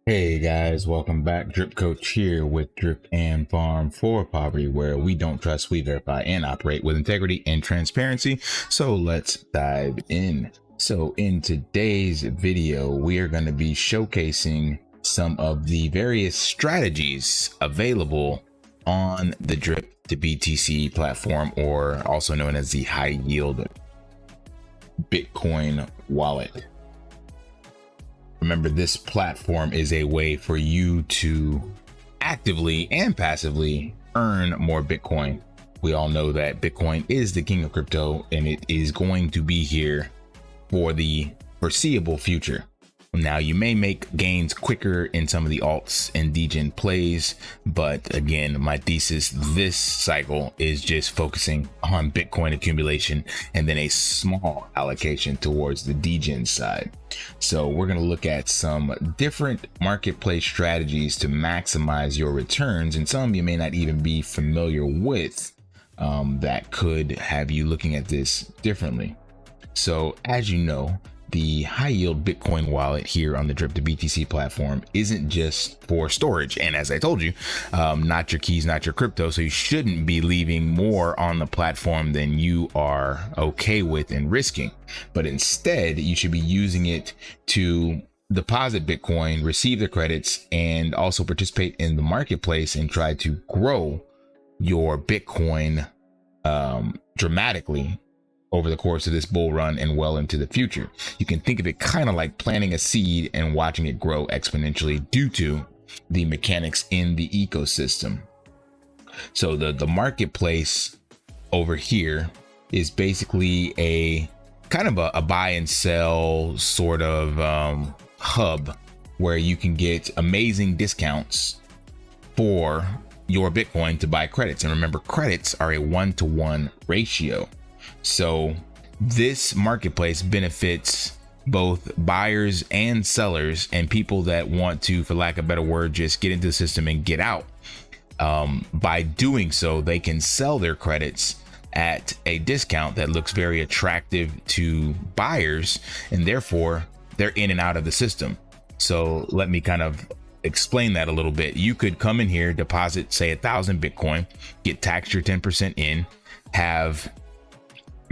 Hey guys, welcome back. DripCoach here with Drip and Farm for Poverty, where we don't trust, we verify, and operate with integrity and transparency. So let's dive in. So in today's video, we are going to be showcasing some of the various strategies available on the Drip2BTC platform, or also known as the high yield Bitcoin wallet. Remember, this platform is a way for you to actively and passively earn more Bitcoin. We all know that Bitcoin is the king of crypto, and it is going to be here for the foreseeable future. Now, you may make gains quicker in some of the alts and degen plays, but again, my thesis this cycle is just focusing on Bitcoin accumulation and then a small allocation towards the degen side. So we're going to look at some different marketplace strategies to maximize your returns, and some you may not even be familiar with that could have you looking at this differently. So as you know, the high yield Bitcoin wallet here on the Drip2BTC platform isn't just for storage. And as I told you, not your keys, not your crypto. So you shouldn't be leaving more on the platform than you are okay with and risking. But instead, you should be using it to deposit Bitcoin, receive the credits, and also participate in the marketplace and try to grow your Bitcoin dramatically over the course of this bull run and well into the future. You can think of it kind of like planting a seed and watching it grow exponentially due to the mechanics in the ecosystem. So the marketplace over here is basically a kind of a buy and sell sort of hub where you can get amazing discounts for your Bitcoin to buy credits. And remember, credits are a 1-to-1 ratio. So this marketplace benefits both buyers and sellers and people that want to, for lack of a better word, just get into the system and get out. By doing so, they can sell their credits at a discount that looks very attractive to buyers, and therefore they're in and out of the system. So let me kind of explain that a little bit. You could come in here, deposit, say 1,000 Bitcoin, get taxed your 10% in, have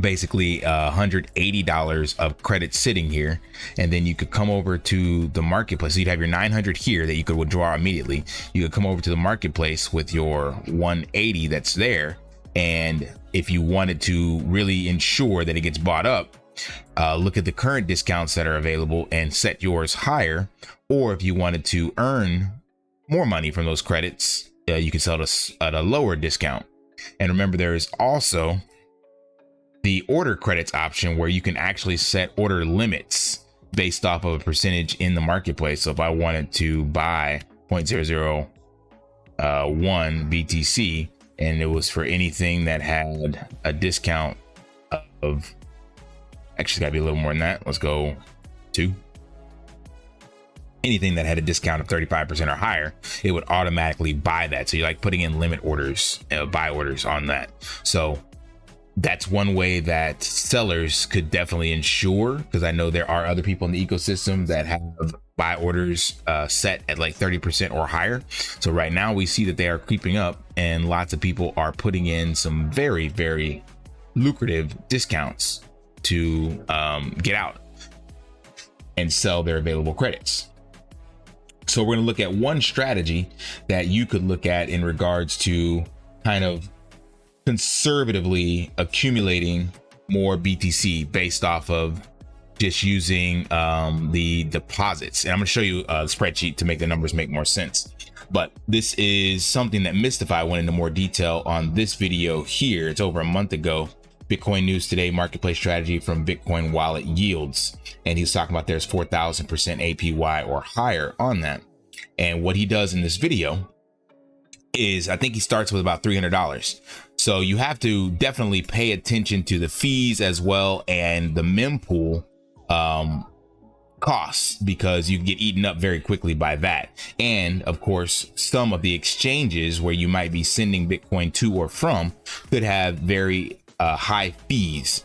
basically $180 of credit sitting here, and then you could come over to the marketplace. So you'd have your 900 here that you could withdraw immediately. You could come over to the marketplace with your 180 that's there, and if you wanted to really ensure that it gets bought up, look at the current discounts that are available and set yours higher. Or if you wanted to earn more money from those credits, you can sell it at a lower discount. And remember, there is also the order credits option where you can actually set order limits based off of a percentage in the marketplace. So if I wanted to buy 0.001 BTC and it was for anything that had a discount of, actually it's gotta be a little more than that. Let's go 2. Anything that had a discount of 35% or higher, it would automatically buy that. So you're like putting in limit orders, buy orders on that. So that's one way that sellers could definitely ensure, because I know there are other people in the ecosystem that have buy orders set at like 30% or higher. So right now we see that they are creeping up, and lots of people are putting in some very, very lucrative discounts to get out and sell their available credits. So we're going to look at one strategy that you could look at in regards to kind of conservatively accumulating more BTC based off of just using the deposits. And I'm going to show you a spreadsheet to make the numbers make more sense. But this is something that Mystify went into more detail on this video here. It's over a month ago. Bitcoin News Today marketplace strategy from Bitcoin wallet yields. And he's talking about there's 4,000% APY or higher on that. And what he does in this video is, I think he starts with about $300. So you have to definitely pay attention to the fees as well and the mempool costs, because you get eaten up very quickly by that. And of course, some of the exchanges where you might be sending Bitcoin to or from could have very high fees.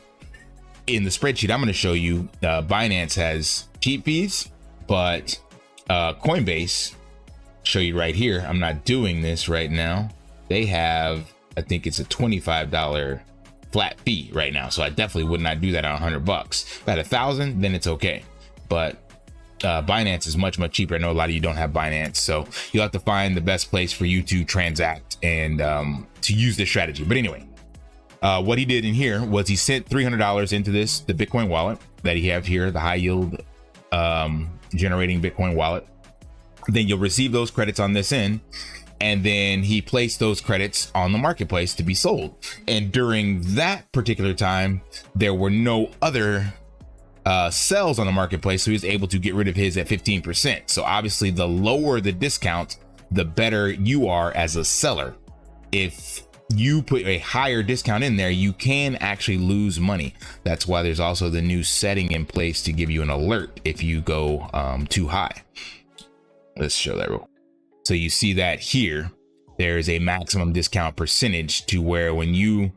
In the spreadsheet I'm going to show you, Binance has cheap fees, but Coinbase, show you right here. I'm not doing this right now. They have, I think it's a $25 flat fee right now. So I definitely would not do that on $100. If I had 1,000, then it's okay. But Binance is much cheaper. I know a lot of you don't have Binance, so you'll have to find the best place for you to transact and to use this strategy. But anyway, what he did in here was he sent $300 into this, the Bitcoin wallet that he have here, the high yield generating Bitcoin wallet. Then you'll receive those credits on this end, and then he placed those credits on the marketplace to be sold. And during that particular time, there were no other sells on the marketplace, so he was able to get rid of his at 15%. So obviously the lower the discount, the better you are as a seller. If you put a higher discount in there, you can actually lose money. That's why there's also the new setting in place to give you an alert if you go too high. Let's show that real quick. So you see that here, there's a maximum discount percentage to where when you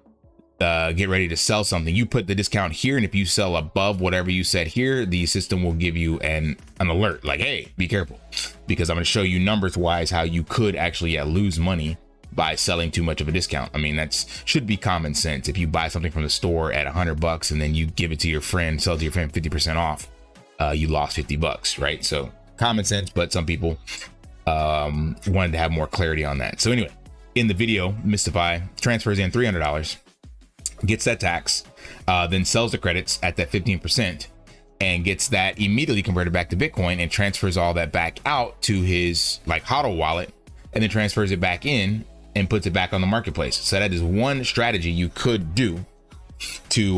get ready to sell something, you put the discount here, and if you sell above whatever you said here, the system will give you an alert like, hey, be careful, because I'm going to show you numbers wise how you could actually lose money by selling too much of a discount. I mean, that's should be common sense. If you buy something from the store at $100 and then you give it to your friend, sell to your friend 50% off, you lost $50, right? So common sense, but some people wanted to have more clarity on that. So anyway, in the video, Mystify transfers in $300, gets that tax, then sells the credits at that 15% and gets that immediately converted back to Bitcoin and transfers all that back out to his like HODL wallet, and then transfers it back in and puts it back on the marketplace. So that is one strategy you could do to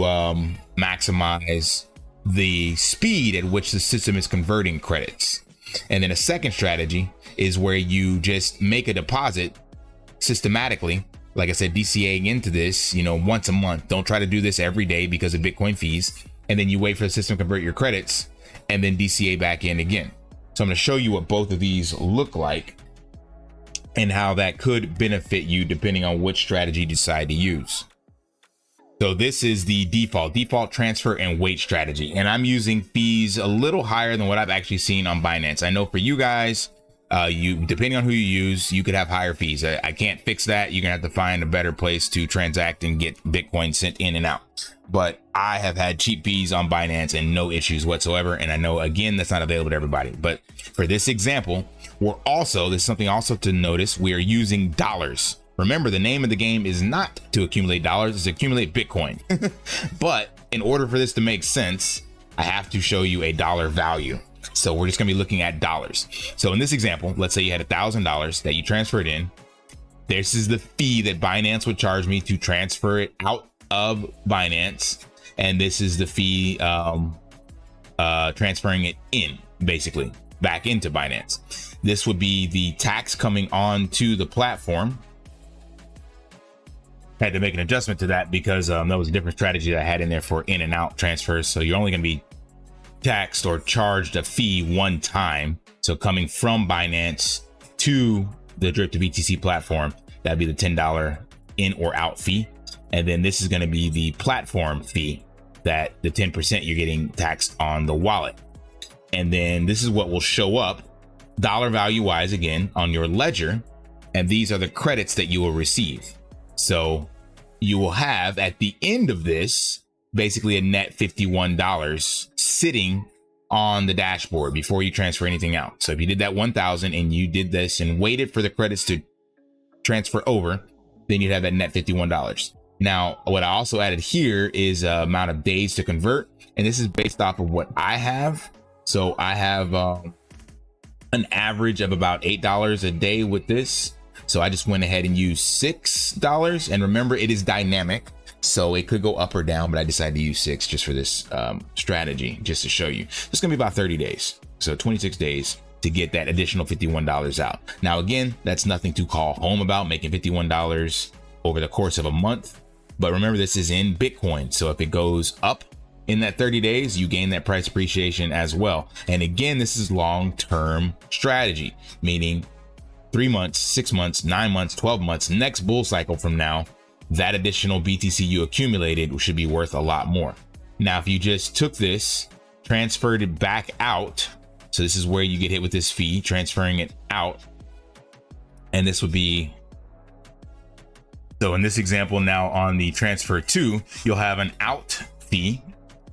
maximize the speed at which the system is converting credits. And then a second strategy is where you just make a deposit systematically, like I said, DCAing into this, once a month. Don't try to do this every day because of Bitcoin fees. And then you wait for the system to convert your credits and then DCA back in again. So I'm going to show you what both of these look like and how that could benefit you depending on which strategy you decide to use. So this is the default transfer and wait strategy. And I'm using fees a little higher than what I've actually seen on Binance. I know for you guys, depending on who you use, you could have higher fees. I can't fix that. You're gonna have to find a better place to transact and get Bitcoin sent in and out. But I have had cheap fees on Binance and no issues whatsoever. And I know, again, that's not available to everybody. But for this example, there's something also to notice. We are using dollars. Remember, the name of the game is not to accumulate dollars, it's to accumulate Bitcoin. But in order for this to make sense, I have to show you a dollar value. So we're just gonna be looking at dollars. So in this example, let's say you had $1,000 that you transferred in. This is the fee that Binance would charge me to transfer it out of Binance. And this is the fee transferring it in, basically, back into Binance. This would be the tax coming onto the platform. Had to make an adjustment to that because that was a different strategy that I had in there for in and out transfers. So you're only going to be taxed or charged a fee one time. So coming from Binance to the Drip2BTC platform, that'd be the $10 in or out fee. And then this is going to be the platform fee, that the 10% you're getting taxed on the wallet. And then this is what will show up dollar value wise again on your ledger. And these are the credits that you will receive. So you will have at the end of this, basically a net $51 sitting on the dashboard before you transfer anything out. So if you did that 1,000 and you did this and waited for the credits to transfer over, then you'd have that net $51. Now, what I also added here is amount of days to convert. And this is based off of what I have. So I have an average of about $8 a day with this. So I just went ahead and used $6. And remember, it is dynamic, so it could go up or down, but I decided to use 6 just for this strategy, just to show you. It's gonna be about 30 days. So 26 days to get that additional $51 out. Now, again, that's nothing to call home about, making $51 over the course of a month. But remember, this is in Bitcoin. So if it goes up in that 30 days, you gain that price appreciation as well. And again, this is long-term strategy, meaning 3 months, 6 months, 9 months, 12 months, next bull cycle from now, that additional BTC you accumulated should be worth a lot more. Now, if you just took this, transferred it back out So this is where you get hit with this fee, transferring it out. And this would be, so in this example now on the transfer to, you'll have an out fee.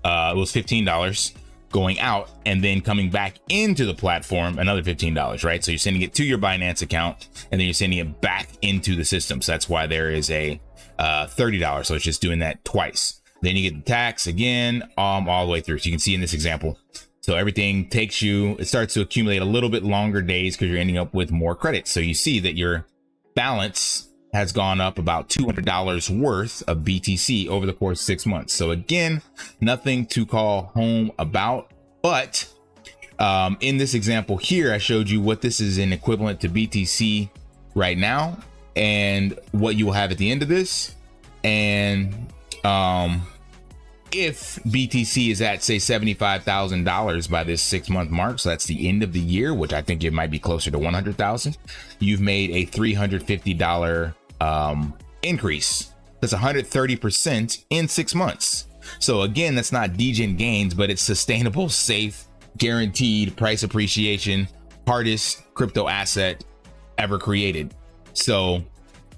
It was $15 going out, and then coming back into the platform, another $15, right? So you're sending it to your Binance account, and then you're sending it back into the system. So that's why there is a $30. So it's just doing that twice. Then you get the tax again, all the way through. So you can see in this example. So everything takes you, it starts to accumulate a little bit longer days because you're ending up with more credits. So you see that your balance has gone up about $200 worth of BTC over the course of 6 months. So again, nothing to call home about, but in this example here, I showed you what this is in equivalent to BTC right now and what you will have at the end of this. And if BTC is at, say, $75,000 by this 6 month mark, so that's the end of the year, which I think it might be closer to 100,000, you've made a $350 increase. That's 130% in 6 months. So again, that's not degen gains, but it's sustainable, safe, guaranteed price appreciation, hardest crypto asset ever created. So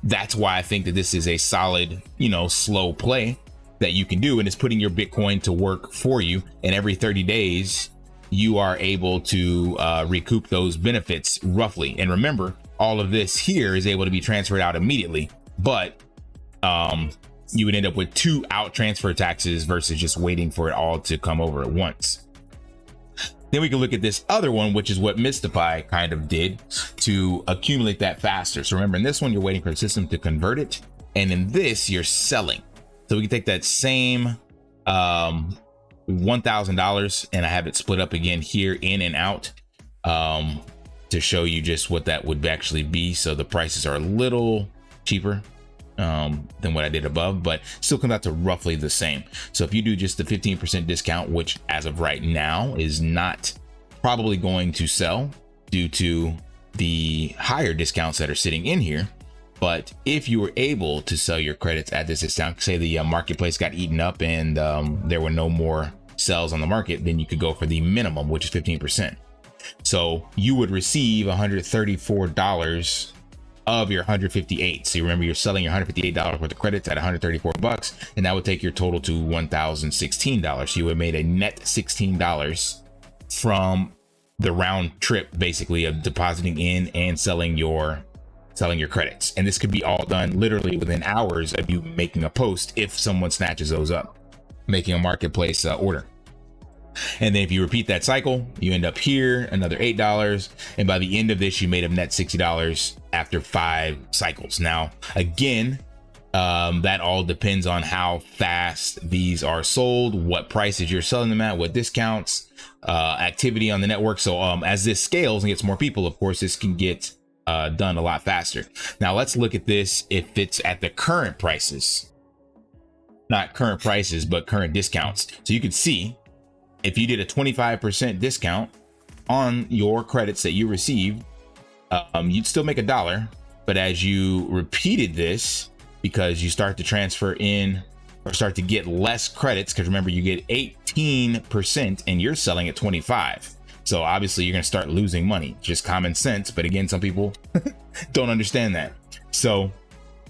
that's why I think that this is a solid, slow play that you can do, and it's putting your Bitcoin to work for you. And every 30 days, you are able to recoup those benefits roughly. And remember, all of this here is able to be transferred out immediately, but you would end up with 2 out transfer taxes versus just waiting for it all to come over at once. Then we can look at this other one, which is what Mystify kind of did to accumulate that faster. So remember, in this one, you're waiting for the system to convert it. And in this, you're selling. So we can take that same $1,000, and I have it split up again here, in and out, to show you just what that would actually be. So the prices are a little cheaper than what I did above, but still comes out to roughly the same. So if you do just the 15% discount, which as of right now is not probably going to sell due to the higher discounts that are sitting in here. But if you were able to sell your credits at this discount, say the marketplace got eaten up and there were no more sells on the market, then you could go for the minimum, which is 15%. So you would receive $134 of your 158. So you remember, you're selling your $158 worth of credits at 134 bucks, and that would take your total to $1,016. So you would have made a net $16 from the round trip, basically, of depositing in and selling your credits. And this could be all done literally within hours of you making a post if someone snatches those up, making a marketplace order. And then if you repeat that cycle, you end up here, another $8. And by the end of this, you made a net $60 after 5 cycles. Now, again, that all depends on how fast these are sold, what prices you're selling them at, what discounts, activity on the network. So as this scales and gets more people, of course, this can get done a lot faster. Now let's look at this if it's at the current prices, not current prices, but current discounts. So you can see, if you did a 25% discount on your credits that you received, you'd still make $1. But as you repeated this, because you start to transfer in or start to get less credits, because remember, you get 18% and you're selling at 25. So obviously you're going to start losing money, just common sense. But again, some people don't understand that. So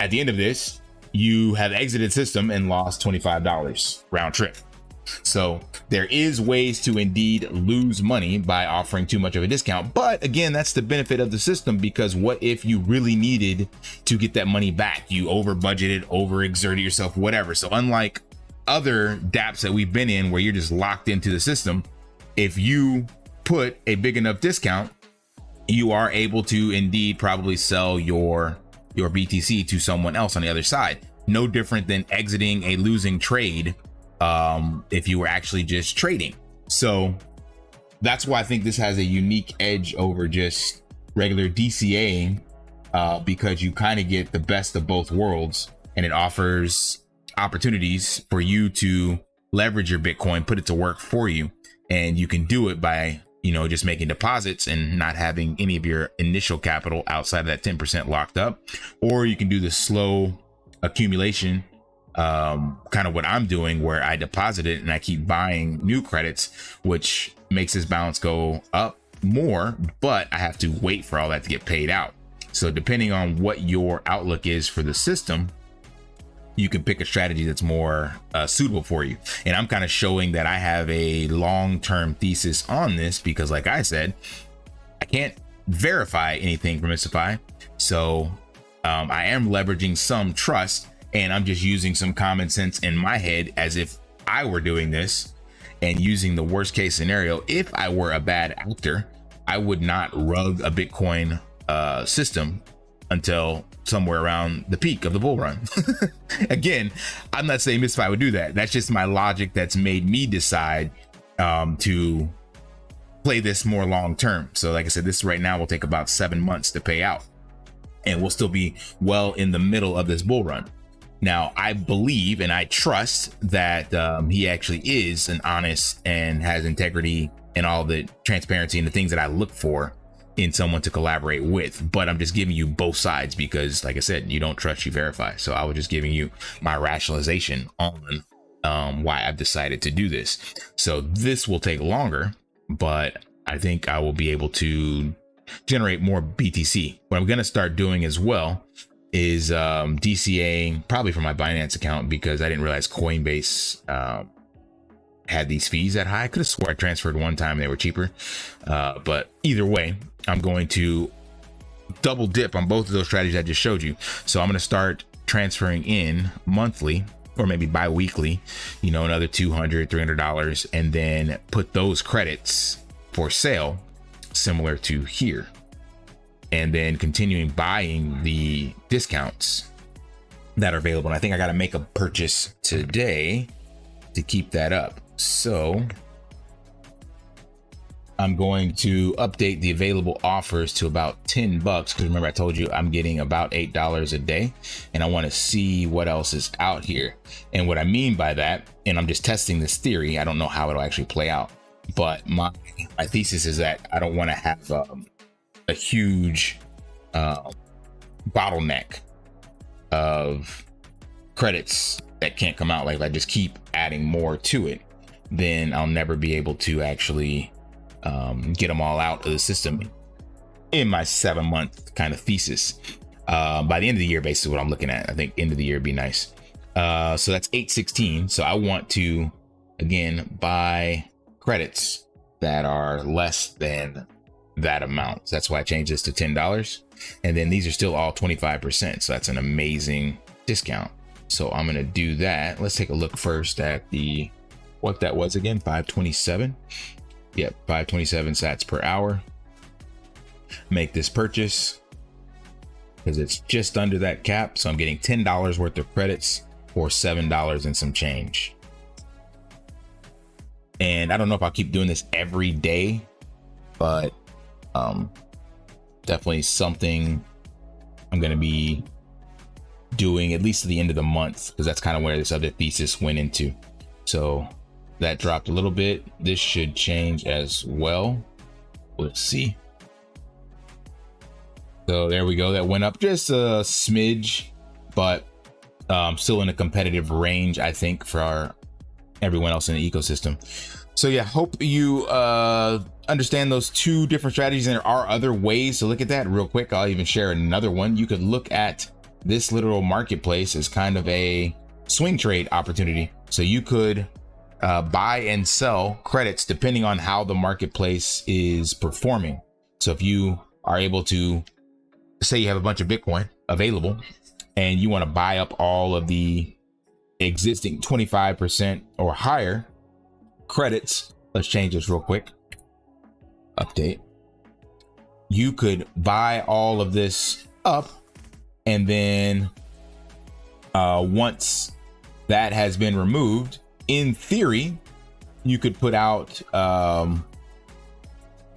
at the end of this, you have exited system and lost $25 round trip. So there is ways to indeed lose money by offering too much of a discount. But again, that's the benefit of the system, because what if you really needed to get that money back? You over budgeted, over exerted yourself, whatever. So unlike other dApps that we've been in where you're just locked into the system, if you put a big enough discount, you are able to indeed probably sell your BTC to someone else on the other side. No different than exiting a losing trade if you were actually just trading. So that's why I think this has a unique edge over just regular DCAing, because you kind of get the best of both worlds, and it offers opportunities for you to leverage your Bitcoin, put it to work for you. And you can do it by, just making deposits and not having any of your initial capital outside of that 10% locked up. Or you can do the slow accumulation, kind of what I'm doing, where I deposit it and I keep buying new credits, which makes this balance go up more, but I have to wait for all that to get paid out. So depending on what your outlook is for the system, you can pick a strategy that's more suitable for you. And I'm kind of showing that I have a long-term thesis on this because, like I said, I can't verify anything from Isify. So I am leveraging some trust, and I'm just using some common sense in my head as if I were doing this, and using the worst case scenario. If I were a bad actor, I would not rug a Bitcoin system until somewhere around the peak of the bull run. Again, I'm not saying Isify would do that. That's just my logic that's made me decide to play this more long term. So like I said, this right now will take about 7 months to pay out, and we'll still be well in the middle of this bull run. Now, I believe and I trust that he actually is an honest and has integrity and all the transparency and the things that I look for in someone to collaborate with. But I'm just giving you both sides because, like I said, you don't trust, you verify. So I was just giving you my rationalization on why I've decided to do this. So this will take longer, but I think I will be able to generate more BTC. What I'm going to start doing as well is DCAing probably from my Binance account, because I didn't realize Coinbase had these fees that high. I could have swore I transferred one time, they were cheaper. But either way, I'm going to double dip on both of those strategies I just showed you. So I'm going to start transferring in monthly or maybe bi-weekly, you know, another $200, $300, and then put those credits for sale similar to here, and then continuing buying the discounts that are available. And I think I got to make a purchase today to keep that up. So I'm going to update the available offers to about $10, because remember I told you I'm getting about $8 a day, and I want to see what else is out here. And what I mean by that, and I'm just testing this theory, I don't know how it'll actually play out, but my thesis is that I don't want to have a huge bottleneck of credits that can't come out. Like if I just keep adding more to it, then I'll never be able to actually get them all out of the system in my 7-month kind of thesis. By the end of the year, basically what I'm looking at. I think end of the year would be nice. So that's 816. So I want to, again, buy credits that are less than that amount. So that's why I changed this to $10. And then these are still all 25%. So that's an amazing discount. So I'm going to do that. Let's take a look first at what that was again, 527. Yep, 527 sats per hour. Make this purchase because it's just under that cap. So I'm getting $10 worth of credits for $7 and some change. And I don't know if I'll keep doing this every day, but definitely something I'm going to be doing at least to the end of the month, because that's kind of where this other thesis went into. So that dropped a little bit. This should change as well. We'll see. So there we go. That went up just a smidge, but still in a competitive range, I think, for everyone else in the ecosystem. So yeah, hope you understand those two different strategies, and there are other ways to look at that. Real quick, I'll even share another one. You could look at this literal marketplace as kind of a swing trade opportunity. So you could buy and sell credits depending on how the marketplace is performing. So if you are able to, say you have a bunch of Bitcoin available and you want to buy up all of the existing 25% or higher credits, let's change this real quick. Update. You could buy all of this up, and then once that has been removed, in theory, you could put out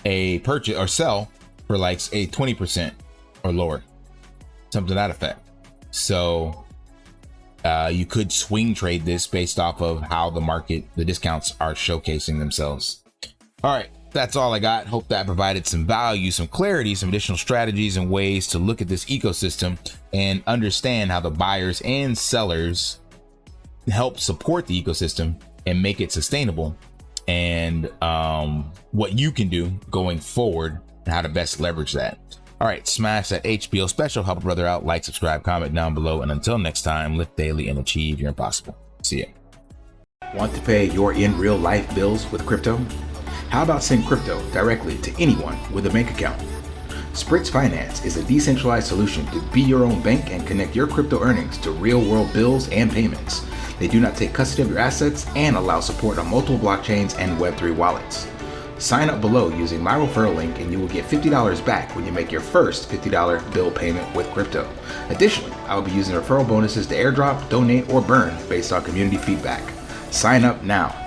a purchase or sell for like a 20% or lower, something to that effect. So you could swing trade this based off of how the discounts are showcasing themselves. All right, that's all I got. Hope that provided some value, some clarity, some additional strategies and ways to look at this ecosystem and understand how the buyers and sellers help support the ecosystem and make it sustainable and what you can do going forward and how to best leverage that. All right, smash that HPO special, help a brother out, like, subscribe, comment down below, and until next time, live daily and achieve your impossible. See ya. Want to pay your in real life bills with crypto? How about send crypto directly to anyone with a bank account? Spritz Finance is a decentralized solution to be your own bank and connect your crypto earnings to real world bills and payments. They do not take custody of your assets and allow support on multiple blockchains and Web3 wallets. Sign up below using my referral link and you will get $50 back when you make your first $50 bill payment with crypto. Additionally, I will be using referral bonuses to airdrop, donate, or burn based on community feedback. Sign up now